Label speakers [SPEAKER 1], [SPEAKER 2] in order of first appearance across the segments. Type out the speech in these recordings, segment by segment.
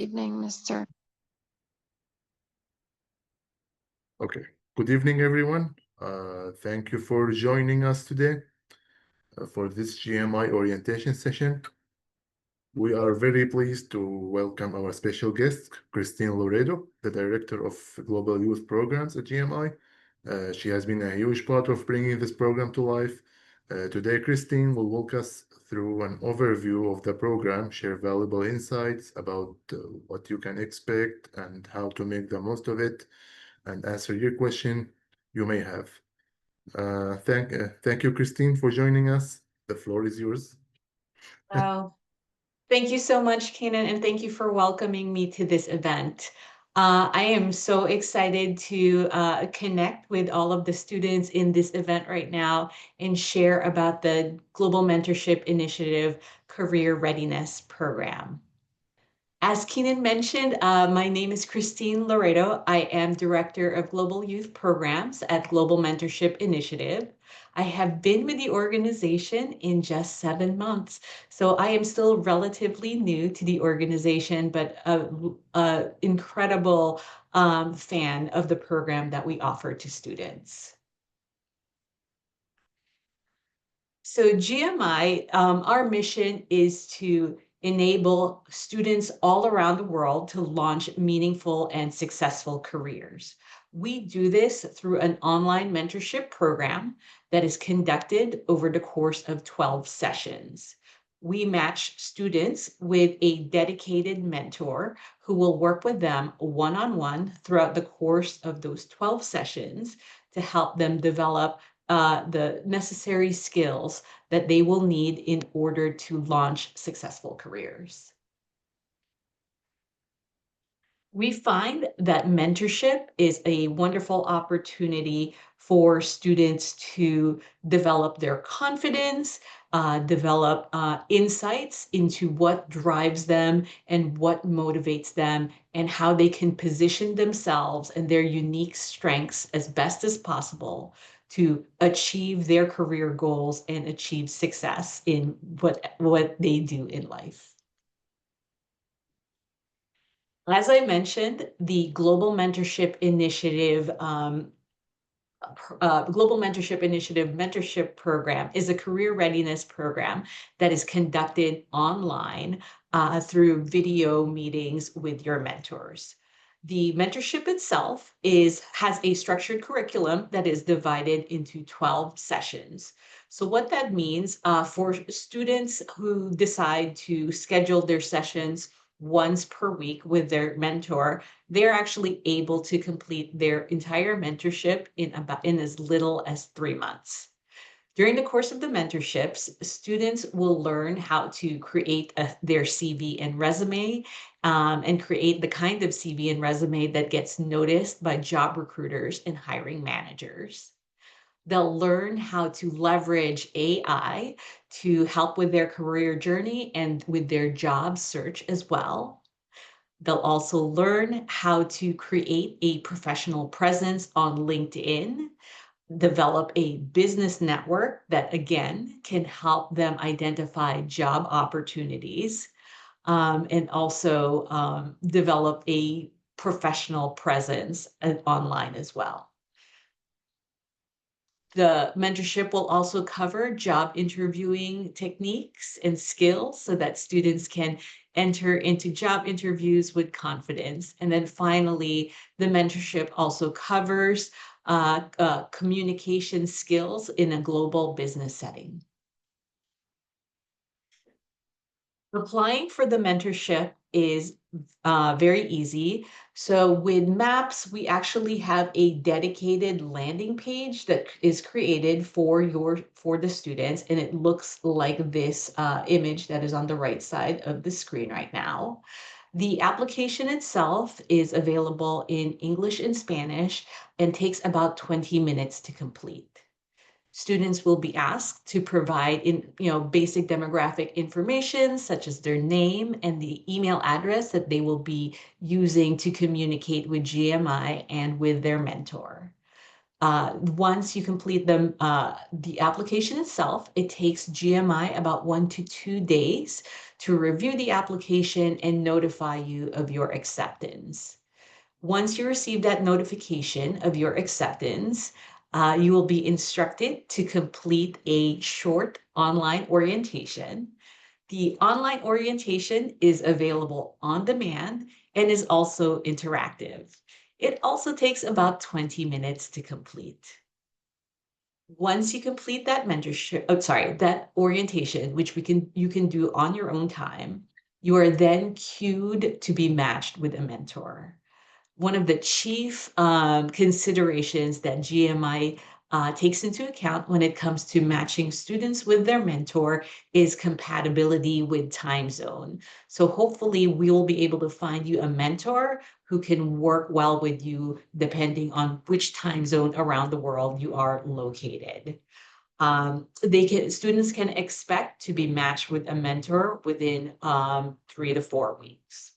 [SPEAKER 1] Evening, Mr.
[SPEAKER 2] Okay. Good evening, everyone. Thank you for joining us today for this GMI orientation session. We are very pleased to welcome our special guest, Christine Loredo, the Director of Global Youth Programs at GMI. She has been a huge part of bringing this program to life. Today, Christine will walk us through an overview of the program, share valuable insights about what you can expect and how to make the most of it, and answer your question you may have. Thank you, Christine, for joining us. The floor is yours.
[SPEAKER 3] Oh, thank you so much, Kenan, and thank you for welcoming me to this event. I am so excited to connect with all of the students in this event right now and share about the Global Mentorship Initiative Career Readiness Program. As Keenan mentioned, my name is Christine Loredo. I am Director of Global Youth Programs at Global Mentorship Initiative. I have been with the organization in just 7 months, so I am still relatively new to the organization, but an incredible fan of the program that we offer to students. So GMI, our mission is to enable students all around the world to launch meaningful and successful careers. We do this through an online mentorship program that is conducted over the course of 12 sessions. We match students with a dedicated mentor who will work with them one-on-one throughout the course of those 12 sessions to help them develop the necessary skills that they will need in order to launch successful careers. We find that mentorship is a wonderful opportunity for students to develop their confidence, develop insights into what drives them and what motivates them, and how they can position themselves and their unique strengths as best as possible to achieve their career goals and achieve success in what they do in life. As I mentioned, the Global Mentorship Initiative mentorship program is a career readiness program that is conducted online through video meetings with your mentors. The mentorship itself has a structured curriculum that is divided into 12 sessions. So what that means for students who decide to schedule their sessions once per week with their mentor, they're actually able to complete their entire mentorship in as little as 3 months. During the course of the mentorships, students will learn how to create their CV and resume and create the kind of CV and resume that gets noticed by job recruiters and hiring managers. They'll learn how to leverage AI to help with their career journey and with their job search as well. They'll also learn how to create a professional presence on LinkedIn, develop a business network that, again, can help them identify job opportunities, and also develop a professional presence online as well. The mentorship will also cover job interviewing techniques and skills so that students can enter into job interviews with confidence. And then finally, the mentorship also covers communication skills in a global business setting. Applying for the mentorship is very easy. So with MAPS, we actually have a dedicated landing page that is created for the students, and it looks like this image that is on the right side of the screen right now. The application itself is available in English and Spanish and takes about 20 minutes to complete. Students will be asked to provide basic demographic information such as their name and the email address that they will be using to communicate with GMI and with their mentor. Once you complete the application itself, it takes GMI about 1 to 2 days to review the application and notify you of your acceptance. Once you receive that notification of your acceptance, you will be instructed to complete a short online orientation. The online orientation is available on demand and is also interactive. It also takes about 20 minutes to complete. Once you complete that that orientation, which you can do on your own time, you are then queued to be matched with a mentor. One of the chief considerations that GMI takes into account when it comes to matching students with their mentor is compatibility with time zone. So hopefully we will be able to find you a mentor who can work well with you depending on which time zone around the world you are located. Students can expect to be matched with a mentor within 3 to 4 weeks.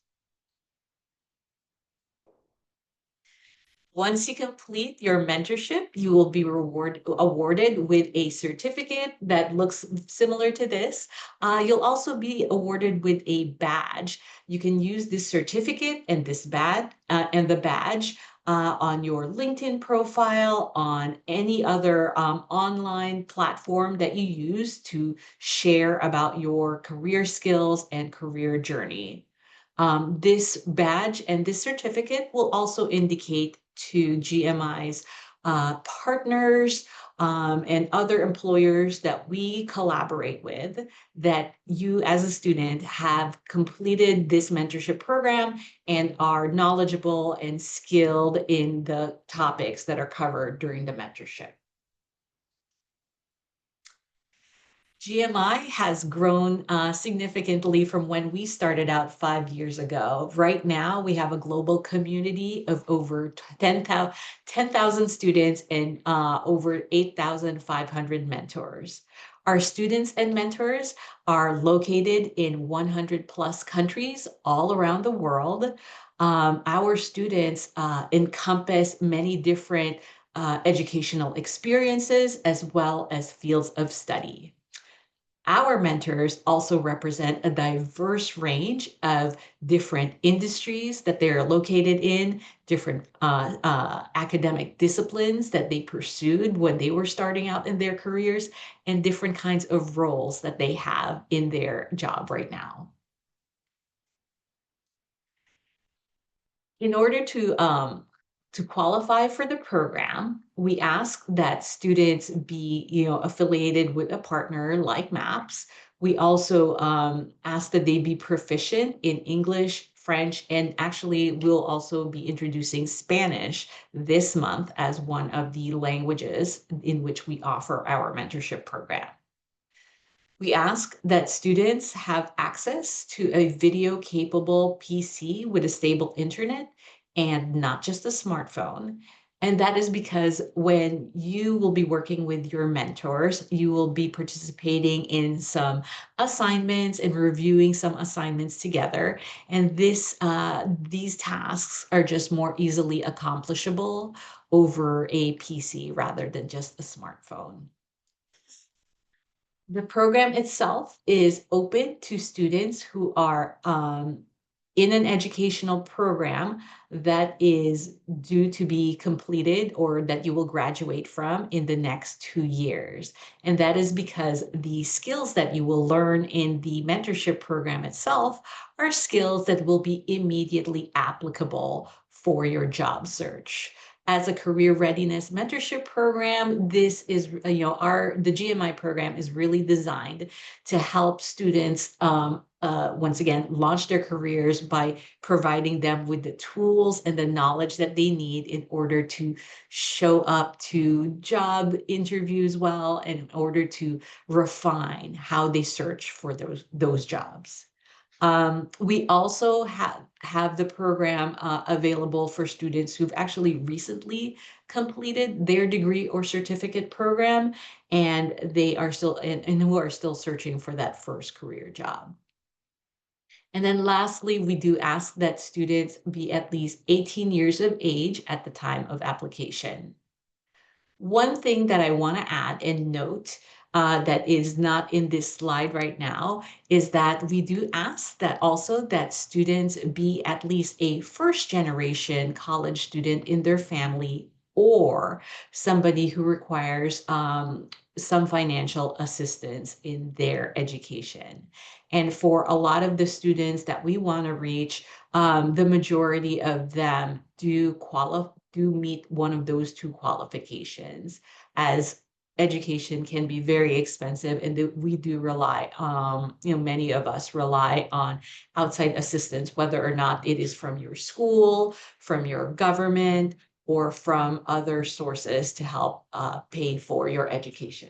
[SPEAKER 3] Once you complete your mentorship, you will be awarded with a certificate that looks similar to this. You'll also be awarded with a badge. You can use this certificate and this badge the badge on your LinkedIn profile, on any other online platform that you use to share about your career skills and career journey. This badge and this certificate will also indicate to GMI's partners and other employers that we collaborate with that you as a student have completed this mentorship program and are knowledgeable and skilled in the topics that are covered during the mentorship. GMI has grown significantly from when we started out 5 years ago. Right now, we have a global community of over 10,000 students and over 8,500 mentors. Our students and mentors are located in 100 plus countries all around the world. Our students encompass many different educational experiences as well as fields of study. Our mentors also represent a diverse range of different industries that they are located in, different academic disciplines that they pursued when they were starting out in their careers, and different kinds of roles that they have in their job right now. In order to qualify for the program, we ask that students be, affiliated with a partner like MAPS. We also ask that they be proficient in English, French, and actually we'll also be introducing Spanish this month as one of the languages in which we offer our mentorship program. We ask that students have access to a video-capable PC with a stable internet and not just a smartphone. And that is because when you will be working with your mentors, you will be participating in some assignments and reviewing some assignments together. And these tasks are just more easily accomplishable over a PC rather than just a smartphone. The program itself is open to students who are in an educational program that is due to be completed or that you will graduate from in the next 2 years. And that is because the skills that you will learn in the mentorship program itself are skills that will be immediately applicable for your job search. As a career readiness mentorship program, this is, the GMI program is really designed to help students, once again, launch their careers by providing them with the tools and the knowledge that they need in order to show up to job interviews well, and in order to refine how they search for those jobs. We also have the program available for students who've actually recently completed their degree or certificate program, and they are still and who are still searching for that first career job. And then lastly, we do ask that students be at least 18 years of age at the time of application. One thing that I want to add and note that is not in this slide right now is that we do ask that also that students be at least a first-generation college student in their family or somebody who requires some financial assistance in their education. And for a lot of the students that we want to reach, the majority of them do meet one of those two qualifications, as education can be very expensive, and we do rely, many of us rely on outside assistance, whether or not it is from your school, from your government, or from other sources to help pay for your education.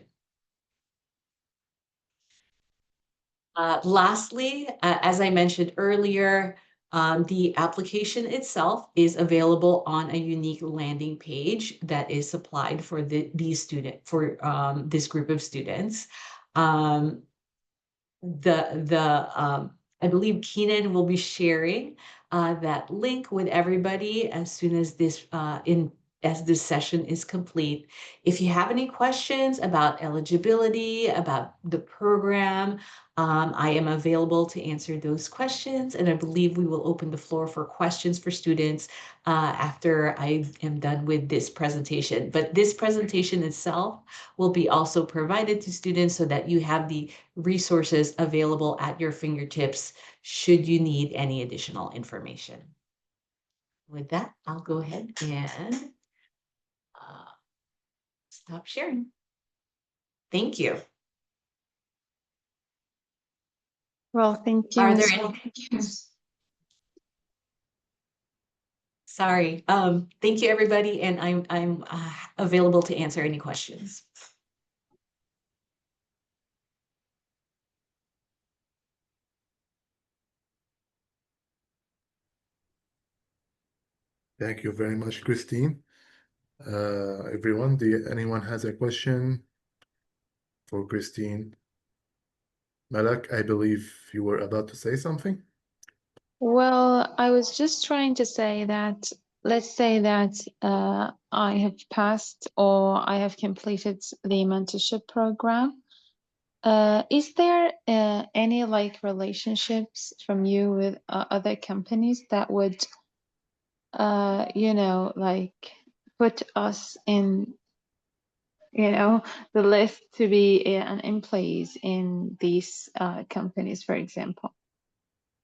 [SPEAKER 3] Lastly, as I mentioned earlier, the application itself is available on a unique landing page that is supplied for this group of students. I believe Keenan will be sharing that link with everybody as soon as this session is complete. If you have any questions about eligibility, about the program, I am available to answer those questions, and I believe we will open the floor for questions for students after I am done with this presentation. But this presentation itself will be also provided to students so that you have the resources available at your fingertips should you need any additional information. With that, I'll go ahead and stop sharing. Thank you.
[SPEAKER 1] Well, thank you.
[SPEAKER 3] Are there any? Sorry. Thank you, everybody, and I'm available to answer any questions.
[SPEAKER 2] Thank you very much, Christine. Everyone, anyone has a question for Christine? Malak, I believe you were about to say something.
[SPEAKER 1] Well, I was just trying to say that, let's say that I have passed or I have completed the mentorship program. Is there any like relationships from you with other companies that would, like put us in, the list to be an employees in these companies, for example?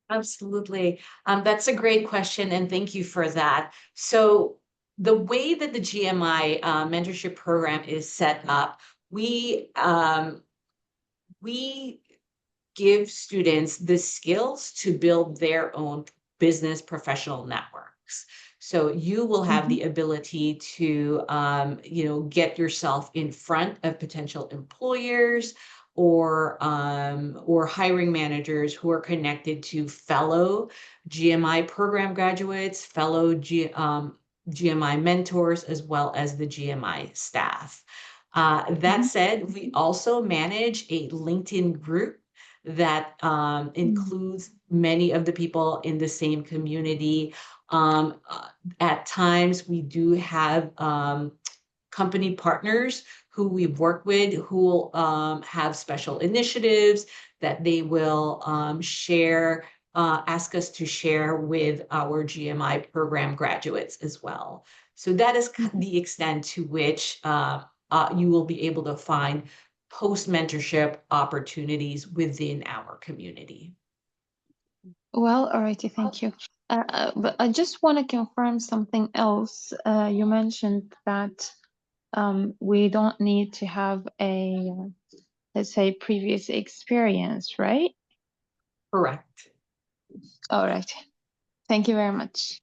[SPEAKER 3] Absolutely. That's a great question, and thank you for that. So the way that the GMI mentorship program is set up, we give students the skills to build their own business professional networks. So you will have the ability to, get yourself in front of potential employers or hiring managers who are connected to fellow GMI program graduates, fellow GMI mentors, as well as the GMI staff. That said, we also manage a LinkedIn group that includes many of the people in the same community. At times, we do have company partners who we've worked with who have special initiatives that they will ask us to share with our GMI program graduates as well. So that is the extent to which you will be able to find post-mentorship opportunities within our community.
[SPEAKER 1] Well, alrighty, thank you. But I just want to confirm something else. You mentioned that we don't need to have a, let's say, previous experience, right?
[SPEAKER 3] Correct.
[SPEAKER 1] All right. Thank you very much.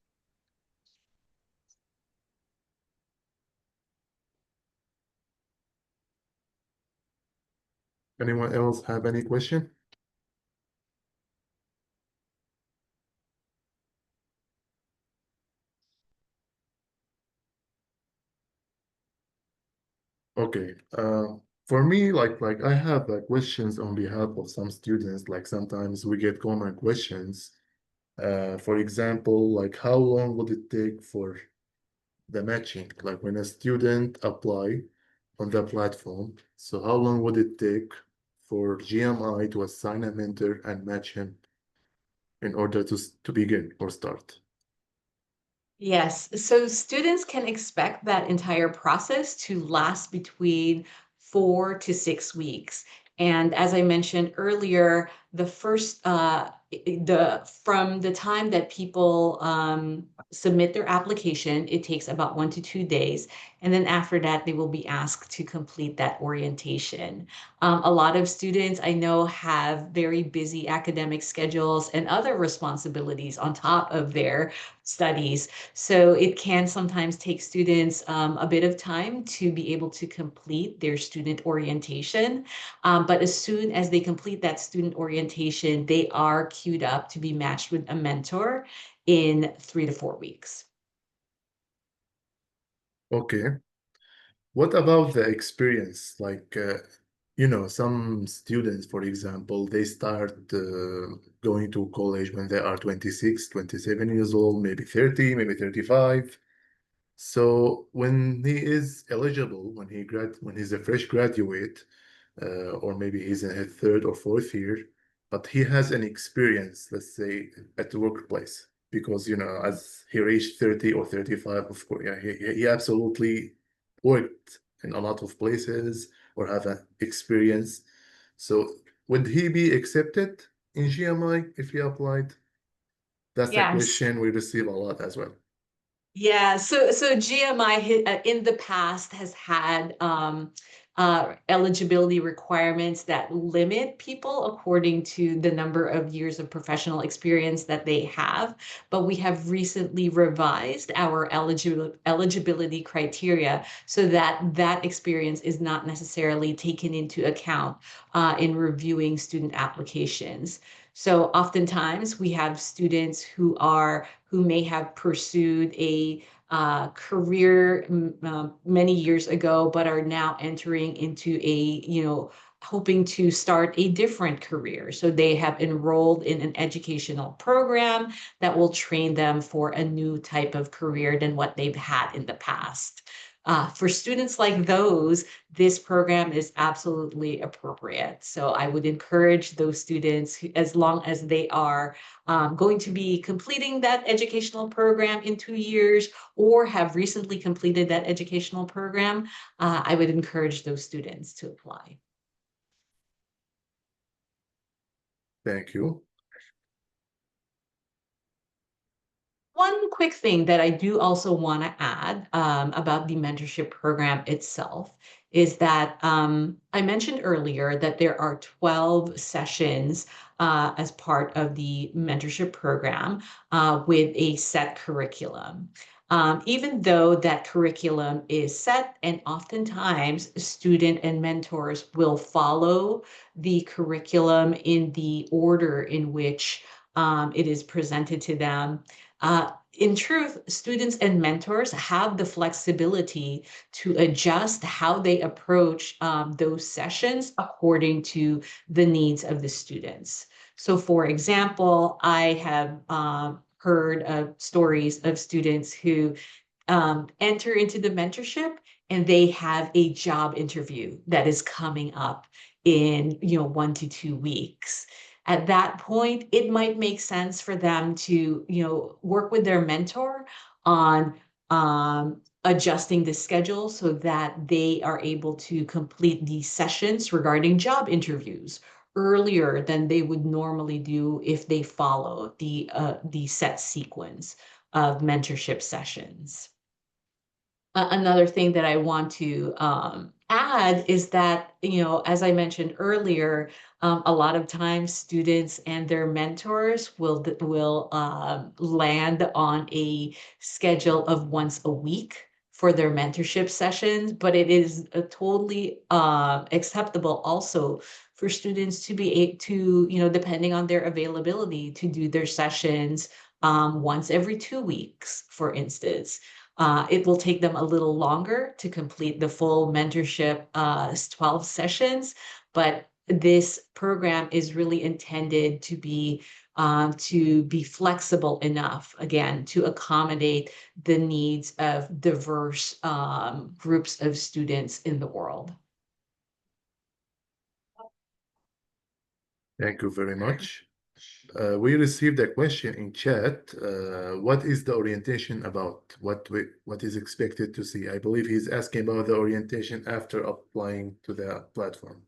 [SPEAKER 2] Anyone else have any question? Okay. For me, like I have questions on behalf of some students. Like sometimes we get common questions. For example, like how long would it take for the matching? Like when a student apply on the platform. So how long would it take for GMI to assign a mentor and match him in order to begin or start?
[SPEAKER 3] Yes, so students can expect that entire process to last between 4 to 6 weeks. And as I mentioned earlier, the first from the time that people submit their application, it takes about 1 to 2 days. And then after that, they will be asked to complete that orientation. A lot of students I know have very busy academic schedules and other responsibilities on top of their studies. So it can sometimes take students a bit of time to be able to complete their student orientation. But as soon as they complete that student orientation, they are queued up to be matched with a mentor in 3 to 4 weeks.
[SPEAKER 2] Okay. What about the experience? Like, some students, for example, they start going to college when they are 26, 27 years old, maybe 30, maybe 35. So when he is eligible, when he's a fresh graduate, or maybe he's in his third or fourth year, but he has an experience, let's say, at the workplace, because as he reached 30 or 35, of course, yeah, he absolutely worked in a lot of places or have an experience. So would he be accepted in GMI if he applied? That's a
[SPEAKER 3] Yes.
[SPEAKER 2] question we receive a lot as well.
[SPEAKER 3] Yeah, so GMI in the past has had eligibility requirements that limit people according to the number of years of professional experience that they have. But we have recently revised our eligibility criteria so that that experience is not necessarily taken into account in reviewing student applications. So oftentimes we have students who may have pursued a career many years ago, but are now entering into hoping to start a different career. So they have enrolled in an educational program that will train them for a new type of career than what they've had in the past. For students like those, this program is absolutely appropriate. So I would encourage those students, as long as they are going to be completing that educational program in 2 years or have recently completed that educational program, I would encourage those students to apply.
[SPEAKER 2] Thank you.
[SPEAKER 3] One quick thing that I do also want to add about the mentorship program itself is that I mentioned earlier that there are 12 sessions as part of the mentorship program with a set curriculum. Even though that curriculum is set, and oftentimes student and mentors will follow the curriculum in the order in which it is presented to them. In truth, students and mentors have the flexibility to adjust how they approach those sessions according to the needs of the students. So for example, I have heard of stories of students who enter into the mentorship and they have a job interview that is coming up in 1 to 2 weeks. At that point, it might make sense for them to work with their mentor on adjusting the schedule so that they are able to complete these sessions regarding job interviews earlier than they would normally do if they follow the set sequence of mentorship sessions. Another thing that I want to add is that, as I mentioned earlier, a lot of times students and their mentors will land on a schedule of once a week for their mentorship sessions, but it is totally acceptable also for students to be able to, depending on their availability, to do their sessions once every 2 weeks, for instance. It will take them a little longer to complete the full mentorship 12 sessions, but this program is really intended to be to be flexible enough, again, to accommodate the needs of diverse groups of students in the world.
[SPEAKER 2] Thank you very much. We received a question in chat. What is the orientation about? What is expected to see? I believe he's asking about the orientation after applying to the platform.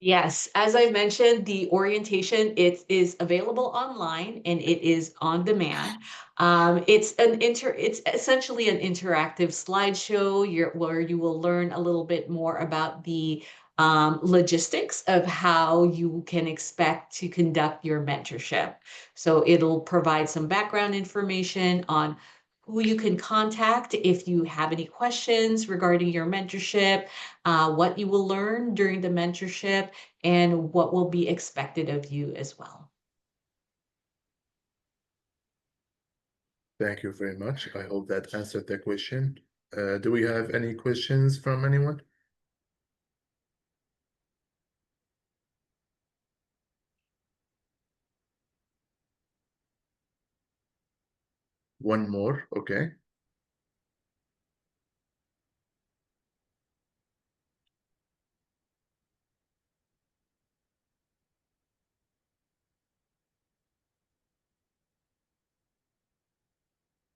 [SPEAKER 3] Yes, as I mentioned, the orientation, it is available online and it is on demand. It's essentially an interactive slideshow where you will learn a little bit more about the logistics of how you can expect to conduct your mentorship. So it'll provide some background information on who you can contact if you have any questions regarding your mentorship, what you will learn during the mentorship, and what will be expected of you as well.
[SPEAKER 2] Thank you very much. I hope that answered the question. Do we have any questions from anyone? One more, okay.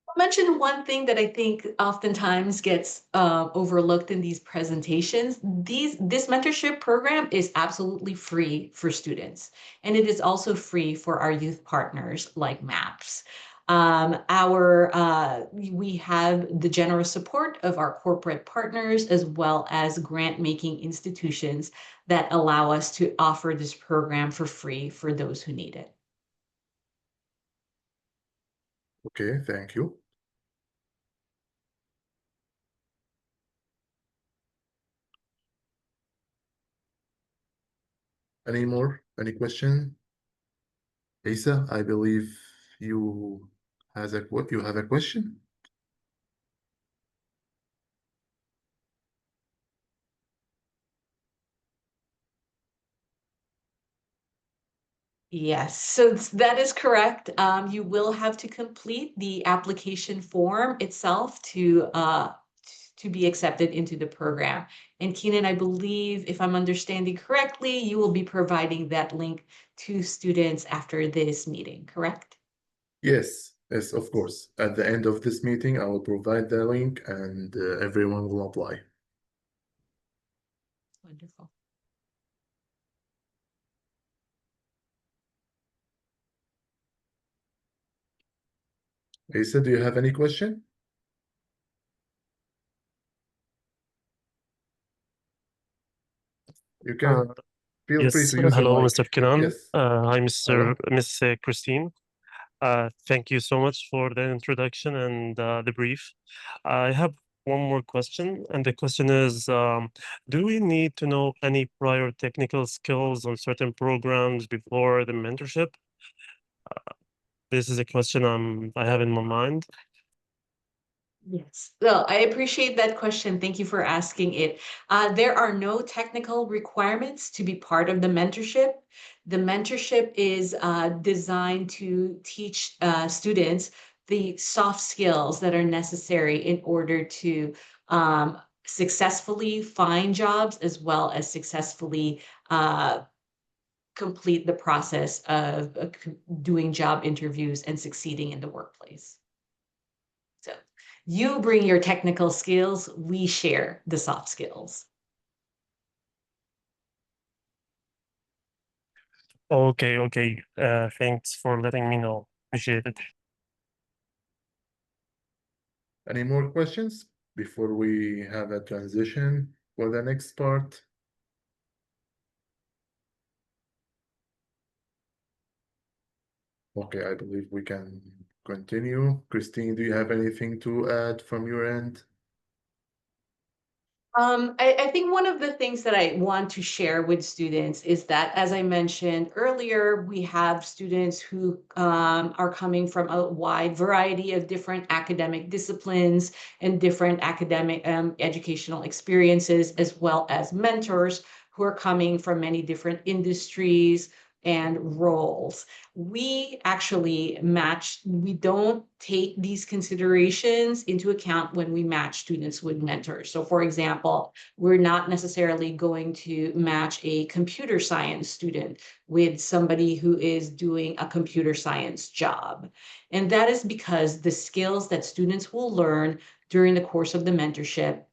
[SPEAKER 3] I'll mention one thing that I think oftentimes gets overlooked in these presentations. This mentorship program is absolutely free for students, and it is also free for our youth partners like MAPS. We have the generous support of our corporate partners as well as grant-making institutions that allow us to offer this program for free for those who need it.
[SPEAKER 2] Okay, thank you. Any more? Any question? Isa, I believe you have a question.
[SPEAKER 3] Yes, so that is correct. You will have to complete the application form itself to be accepted into the program. And Keenan, I believe, if I'm understanding correctly, you will be providing that link to students after this meeting, correct?
[SPEAKER 2] Yes, of course. At the end of this meeting, I will provide the link and everyone will apply.
[SPEAKER 3] Wonderful.
[SPEAKER 2] Isa, do you have any question? You can feel free to use
[SPEAKER 4] hello,
[SPEAKER 2] the mic.
[SPEAKER 4] Mr. Kenan.
[SPEAKER 2] Yes.
[SPEAKER 4] Hi,
[SPEAKER 2] Hello.
[SPEAKER 4] Miss Christine. Thank you so much for the introduction and the brief. I have one more question, and the question is, do we need to know any prior technical skills on certain programs before the mentorship? This is a question I have in my mind.
[SPEAKER 3] Yes, well, I appreciate that question. Thank you for asking it. There are no technical requirements to be part of the mentorship. The mentorship is designed to teach students the soft skills that are necessary in order to successfully find jobs as well as successfully complete the process of doing job interviews and succeeding in the workplace. So you bring your technical skills, we share the soft skills.
[SPEAKER 4] Okay. Thanks for letting me know. Appreciate it.
[SPEAKER 2] Any more questions before we have a transition for the next part? Okay, I believe we can continue. Christine, do you have anything to add from your end?
[SPEAKER 3] I think one of the things that I want to share with students is that, as I mentioned earlier, we have students who are coming from a wide variety of different academic disciplines and different academic educational experiences, as well as mentors who are coming from many different industries and roles. We actually we don't take these considerations into account when we match students with mentors. So for example, we're not necessarily going to match a computer science student with somebody who is doing a computer science job. And that is because the skills that students will learn during the course of the mentorship,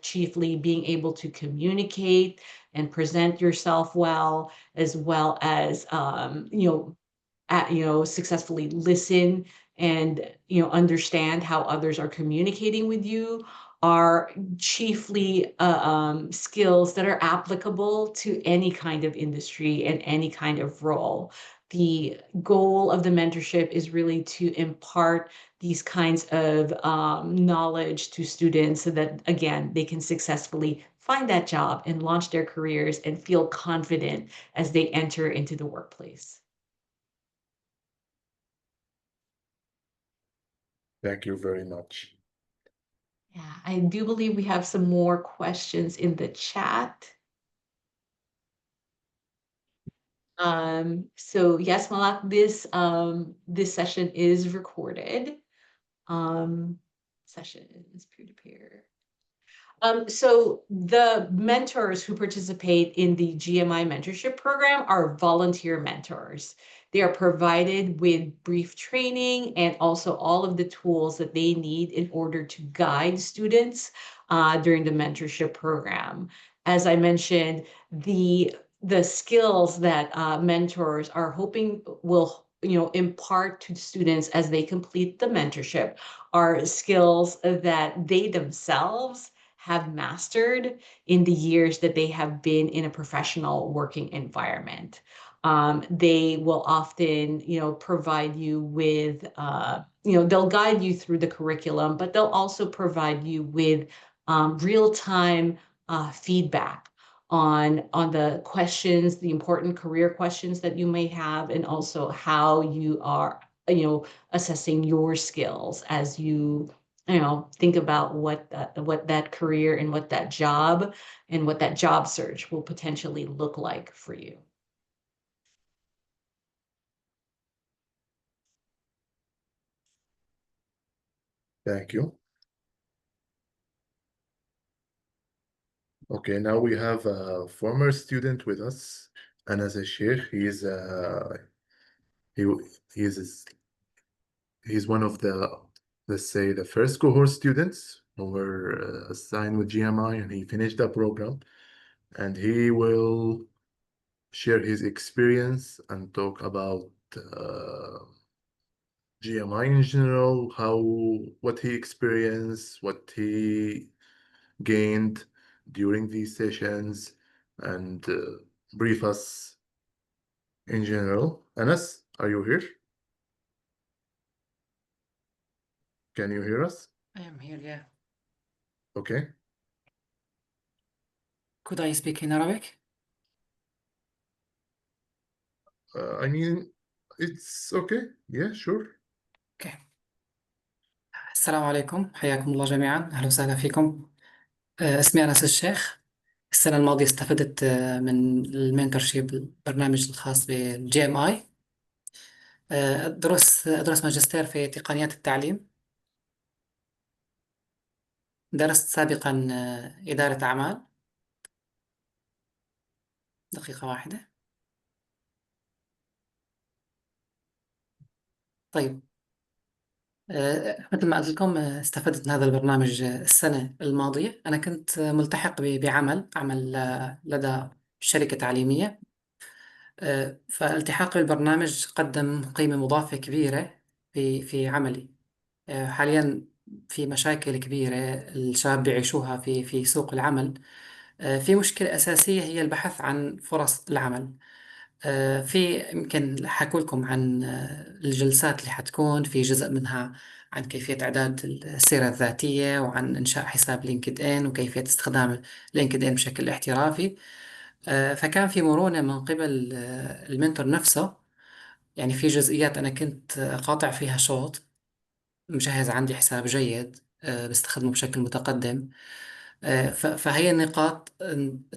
[SPEAKER 3] chiefly being able to communicate and present yourself well as successfully listen and understand how others are communicating with you, are chiefly skills that are applicable to any kind of industry and any kind of role. The goal of the mentorship is really to impart these kinds of knowledge to students so that, again, they can successfully find that job and launch their careers and feel confident as they enter into the workplace.
[SPEAKER 2] Thank you very much.
[SPEAKER 3] Yeah, I do believe we have some more questions in the chat. So yes, Malak, this session is recorded. Session is peer-to-peer. So the mentors who participate in the GMI mentorship program are volunteer mentors. They are provided with brief training and also all of the tools that they need in order to guide students during the mentorship program. As I mentioned, the skills that mentors are hoping will impart to students as they complete the mentorship are skills that they themselves have mastered in the years that they have been in a professional working environment. They will often, provide you with, they'll guide you through the curriculum, but they'll also provide you with real-time feedback on the questions, the important career questions that you may have, and also how you are, assessing your skills as you think about what that career and what that job search will potentially look like for you.
[SPEAKER 2] Thank you. Okay, now we have a former student with us, Anas Sheikh. He's one of the, let's say, the first cohort students who were assigned with GMI, and he finished the program, and he will share his experience and talk about GMI in general, what he experienced, what he gained during these sessions, and brief us in general. Anas, are you here? Can you hear us?
[SPEAKER 5] I am here, yeah.
[SPEAKER 2] Okay.
[SPEAKER 5] Could I speak in Arabic?
[SPEAKER 2] I mean, it's okay. Yeah, sure.
[SPEAKER 5] Okay. السلام عليكم، حياكم الله جميعا، أهلا وسهلا فيكم. اسمي أنس الشيخ. السنة الماضية استفدت من المنتورشيب، البرنامج الخاص بالجي ام اي. أدرس ماجستير في تقنيات التعليم. درست سابقا إدارة أعمال. دقيقة واحدة. طيب، مثل ما قلت لكم استفدت من هذا البرنامج السنة الماضية. أنا كنت ملتحق بعمل لدى شركة تعليمية. فالتحاقي بالبرنامج قدم قيمة مضافة كبيرة في عملي. حاليا في مشاكل كبيرة الشباب بيعيشوها في سوق العمل. في مشكلة أساسية هي البحث عن فرص العمل. يمكن حكوا لكم عن الجلسات اللي حتكون في جزء منها عن كيفية إعداد السيرة الذاتية، وعن إنشاء حساب لينكد إن، وكيفية استخدام لينكد إن بشكل احترافي. فكان في مرونة من قبل المنتور نفسه. يعني في جزئيات أنا كنت قاطع فيها شوط، مجهز عندي حساب جيد بستخدمه بشكل متقدم. فهي النقاط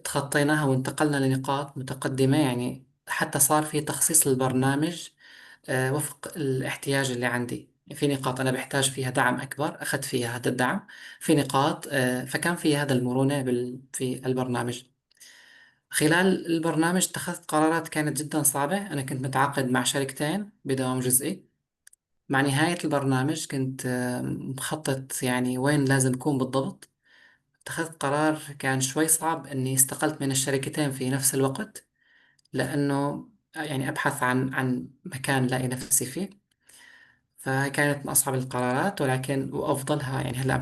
[SPEAKER 5] تخطيناها وانتقلنا لنقاط متقدمة. يعني حتى صار في تخصيص للبرنامج وفق الاحتياج اللي عندي. في نقاط أنا بحتاج فيها دعم أكبر أخذت فيها هذا الدعم، في نقاط فكان في هذا المرونة في البرنامج. خلال البرنامج اتخذت قرارات كانت جدا صعبة. أنا كنت متعاقد مع شركتين بدوام جزئي. مع نهاية البرنامج كنت مخطط يعني وين لازم أكون بالضبط. اتخذت قرار كان شوي صعب إني استقلت من الشركتين في نفس الوقت، لأنه يعني أبحث عن مكان لاقي نفسي فيه. فكانت من أصعب القرارات، ولكن وأفضلها يعني هلا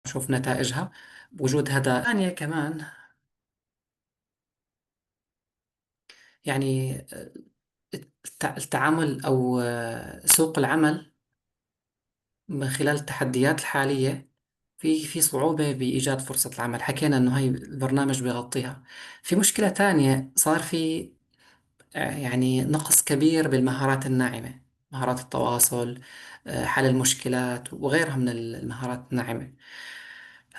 [SPEAKER 5] أشوف نتائجها. وجود هذا ثانية كمان يعني التعامل أو سوق العمل من خلال التحديات الحالية في صعوبة بإيجاد فرصة العمل. حكينا إنه هاي البرنامج بيغطيها. في مشكلة تانية صار في يعني نقص كبير بالمهارات الناعمة، مهارات التواصل، حل المشكلات وغيرها من المهارات الناعمة.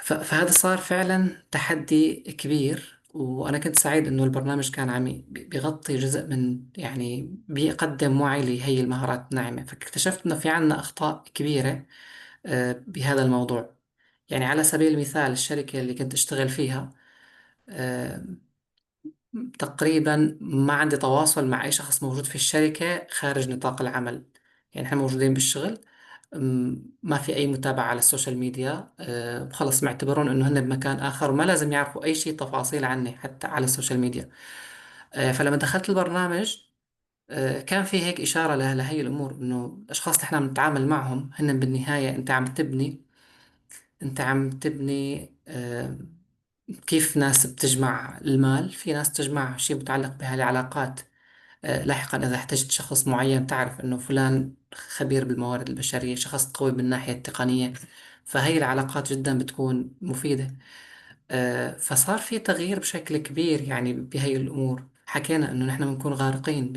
[SPEAKER 5] فهذا صار فعلا تحدي كبير. وأنا كنت سعيد إنه البرنامج كان عم بيغطي جزء من يعني بيقدم وعي لهي المهارات الناعمة. فاكتشفت إنه في عنا أخطاء كبيرة بهذا الموضوع. يعني على سبيل المثال الشركة اللي كنت أشتغل فيها آه، تقريبا ما عندي تواصل مع أي شخص موجود في الشركة خارج نطاق العمل. يعني إحنا موجودين بالشغل، ما في أي متابعة على السوشيال ميديا. خلص معتبرون إنه هن بمكان آخر وما لازم يعرفوا أي شيء تفاصيل عني حتى على السوشيال ميديا. فلما دخلت البرنامج كان في هيك إشارة لهي الأمور، إنه الأشخاص اللي إحنا بنتعامل معهم هن بالنهاية أنت عم تبني كيف ناس بتجمع المال. في ناس تجمع شيء متعلق بهالعلاقات. لاحقا إذا احتجت شخص معين تعرف إنه فلان خبير بالموارد البشرية، شخص قوي من الناحية التقنية، فهي العلاقات جدا بتكون مفيدة. فصار في تغيير بشكل كبير يعني بهي الأمور. حكينا إنه نحن بنكون غارقين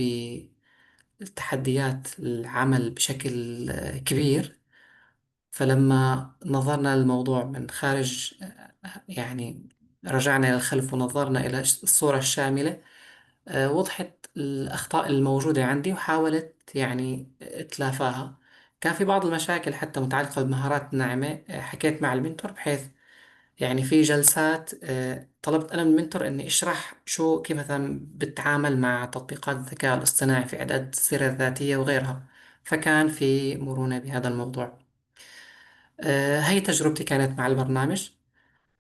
[SPEAKER 5] بتحديات العمل بشكل كبير. فلما نظرنا للموضوع من خارج يعني رجعنا للخلف ونظرنا إلى الصورة الشاملة، وضحت الأخطاء الموجودة عندي وحاولت يعني إتلافاها. كان في بعض المشاكل حتى متعلقة بمهارات ناعمة. حكيت مع المنتور بحيث يعني في جلسات طلبت أنا من المنتور إني أشرح كيف مثلا بتعامل مع تطبيقات الذكاء الاصطناعي في إعداد السيرة الذاتية وغيرها. فكان في مرونة بهذا الموضوع. هي تجربتي كانت مع البرنامج.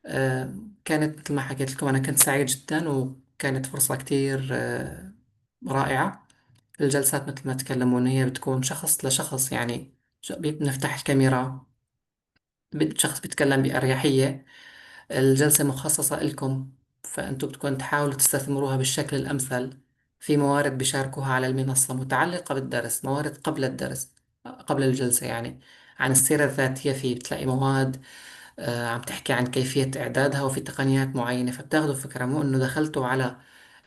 [SPEAKER 5] آه، كانت مثل ما حكيت لكم أنا كنت سعيد جدا، وكانت فرصة كتير رائعة. الجلسات مثل ما تكلموا إن هي بتكون شخص لشخص، يعني بنفتح الكاميرا، شخص بيتكلم بأريحية. الجلسة مخصصة لكم، فأنتوا بدكم تحاولوا تستثمروها بالشكل الأمثل. في موارد بيشاركوها على المنصة متعلقة بالدرس، موارد قبل الدرس قبل الجلسة يعني. عن السيرة الذاتية في بتلاقي مواد عم تحكي عن كيفية إعدادها وفي تقنيات معينة، فبتاخدوا فكرة. مو إنه دخلتوا على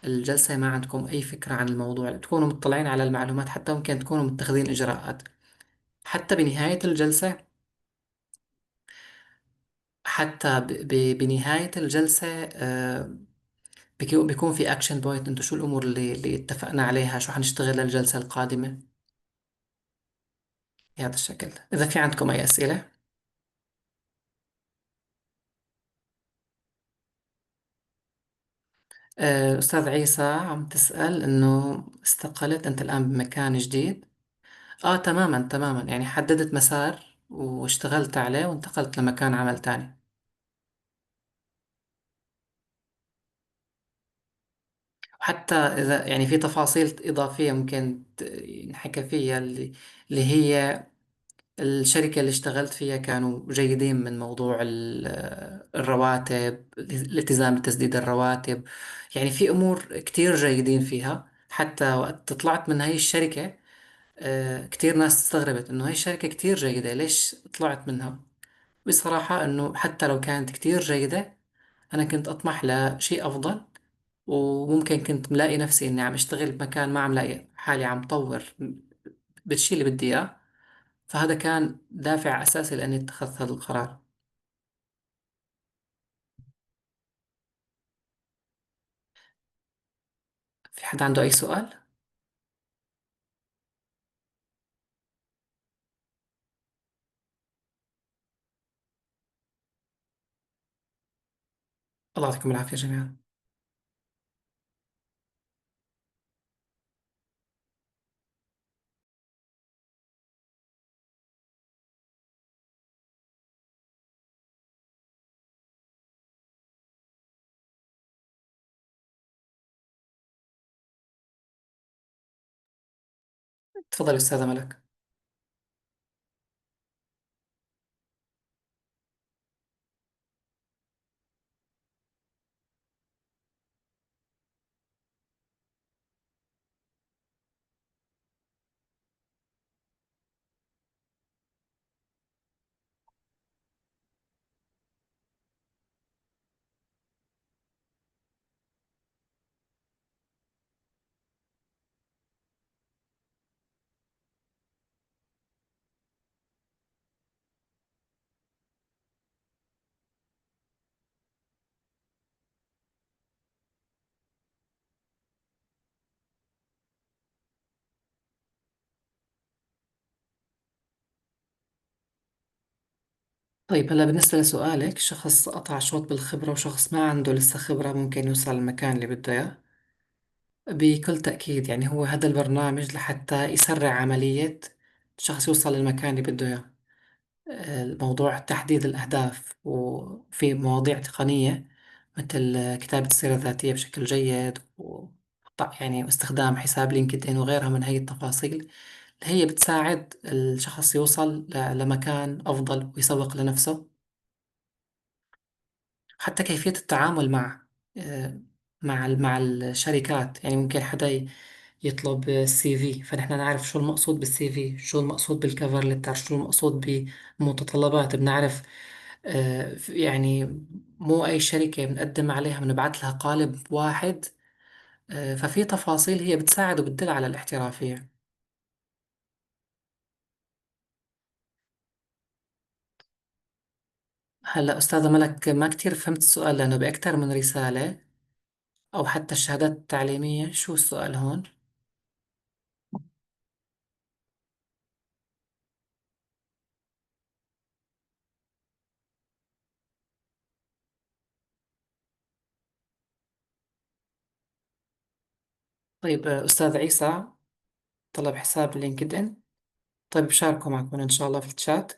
[SPEAKER 5] الجلسة ما عندكم أي فكرة عن الموضوع، تكونوا مطلعين على المعلومات، حتى ممكن تكونوا متخذين إجراءات. حتى بنهاية الجلسة حتى بنهاية الجلسة بيكون في أكشن بوينت. أنتوا شو الأمور اللي اتفقنا عليها، شو حنشتغل للجلسة القادمة بهذا الشكل. إذا في عندكم أي أسئلة. أستاذ عيسى عم تسأل إنه استقلت أنت الآن بمكان جديد. تماما تماما، يعني حددت مسار واشتغلت عليه وانتقلت لمكان عمل تاني. حتى إذا يعني في تفاصيل إضافية ممكن نحكي فيها، اللي هي الشركة اللي اشتغلت فيها كانوا جيدين من موضوع الرواتب، الالتزام بتسديد الرواتب. يعني في أمور كتير جيدين فيها. حتى وقت طلعت من هاي الشركة كتير ناس استغربت إنه هاي الشركة كتير جيدة، ليش طلعت منها؟ بصراحة إنه حتى لو كانت كتير جيدة أنا كنت أطمح لشيء أفضل، وممكن كنت ملاقي نفسي إني عم أشتغل بمكان ما عم لاقي حالي عم طور بالشي اللي بدي إياه. فهذا كان دافع أساسي لأني اتخذت هذا القرار. في حد عنده أي سؤال؟ الله يعطيكم العافية جميعا. تفضل أستاذة ملك. طيب هلا بالنسبة لسؤالك، شخص قطع شوط بالخبرة وشخص ما عنده لسه خبرة ممكن يوصل للمكان اللي بده إياه. بكل تأكيد يعني هو هذا البرنامج لحتى يسرع عملية الشخص يوصل للمكان اللي بده إياه. الموضوع تحديد الأهداف، وفي مواضيع تقنية مثل كتابة السيرة الذاتية بشكل جيد يعني واستخدام حساب لينكدإن وغيرها من هي التفاصيل اللي هي بتساعد الشخص يوصل لمكان أفضل ويسوق لنفسه. حتى كيفية التعامل آه، مع الشركات، يعني ممكن حدا يطلب سي في، فنحن نعرف شو المقصود بالسي في، شو المقصود بالكفر ليتر، شو المقصود بمتطلبات، بنعرف يعني مو أي شركة بنقدم عليها بنبعث لها قالب واحد. ففي تفاصيل هي بتساعد وبتدل على الاحترافية. هلا أستاذة ملك ما كتير فهمت السؤال لأنه بأكثر من رسالة، أو حتى الشهادات التعليمية. شو السؤال هون؟ طيب أستاذ عيسى طلب حساب لينكد إن. طيب بشاركه معكم إن شاء الله في الشات.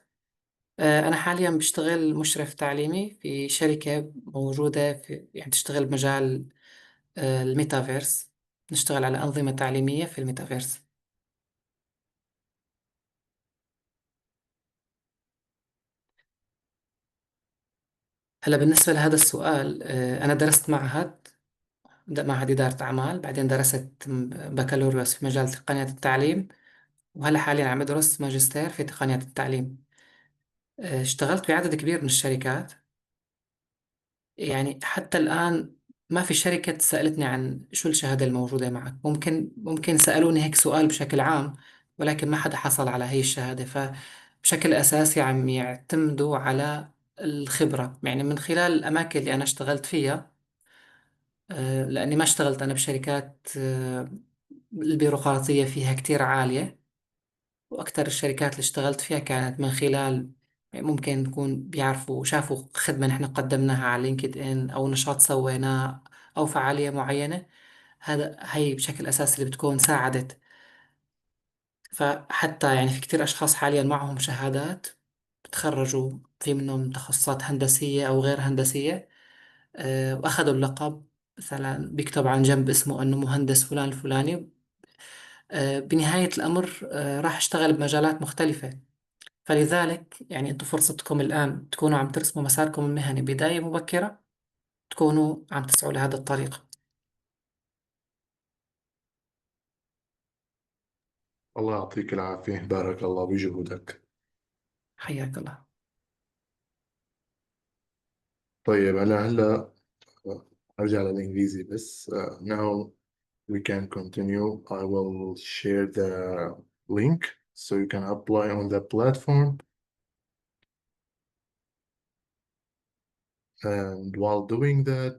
[SPEAKER 5] أنا حاليا بشتغل مشرف تعليمي في شركة موجودة يعني تشتغل بمجال الميتافيرس. نشتغل على أنظمة تعليمية في الميتافيرس. هلا بالنسبة لهذا السؤال، أنا درست معهد إدارة أعمال، بعدين درست بكالوريوس في مجال تقنيات التعليم، وهلا حاليا عم بدرس ماجستير في تقنيات التعليم. اشتغلت بعدد كبير من الشركات، يعني حتى الآن ما في شركة سألتني عن شو الشهادة الموجودة معك. ممكن سألوني هيك سؤال بشكل عام، ولكن ما حدا حصل على هي الشهادة. فبشكل أساسي عم يعتمدوا على الخبرة، يعني من خلال الأماكن اللي أنا اشتغلت فيها. لأني ما اشتغلت أنا بشركات البيروقراطية فيها كتير عالية، وأكثر الشركات اللي اشتغلت فيها كانت من خلال، يعني ممكن يكون بيعرفوا شافوا خدمة نحن قدمناها على لينكد إن أو نشاط سويناه أو فعالية معينة. هي بشكل أساسي اللي بتكون ساعدت. فحتى يعني في كتير أشخاص حاليا معهم شهادات بتخرجوا، في منهم تخصصات هندسية أو غير هندسية، وأخذوا اللقب. مثلا بيكتب عن جنب اسمه أنه مهندس فلان الفلاني. بنهاية الأمر راح اشتغل بمجالات مختلفة. فلذلك يعني أنتم فرصتكم الآن تكونوا عم ترسموا مساركم المهني بداية مبكرة، تكونوا عم تسعوا لهذا الطريق.
[SPEAKER 2] الله يعطيك العافية، بارك الله بجهودك.
[SPEAKER 5] حياك الله.
[SPEAKER 2] طيب أنا هلا أرجع للإنجليزي بس. now we can continue. I will share the link so you can apply on the platform. And while doing that,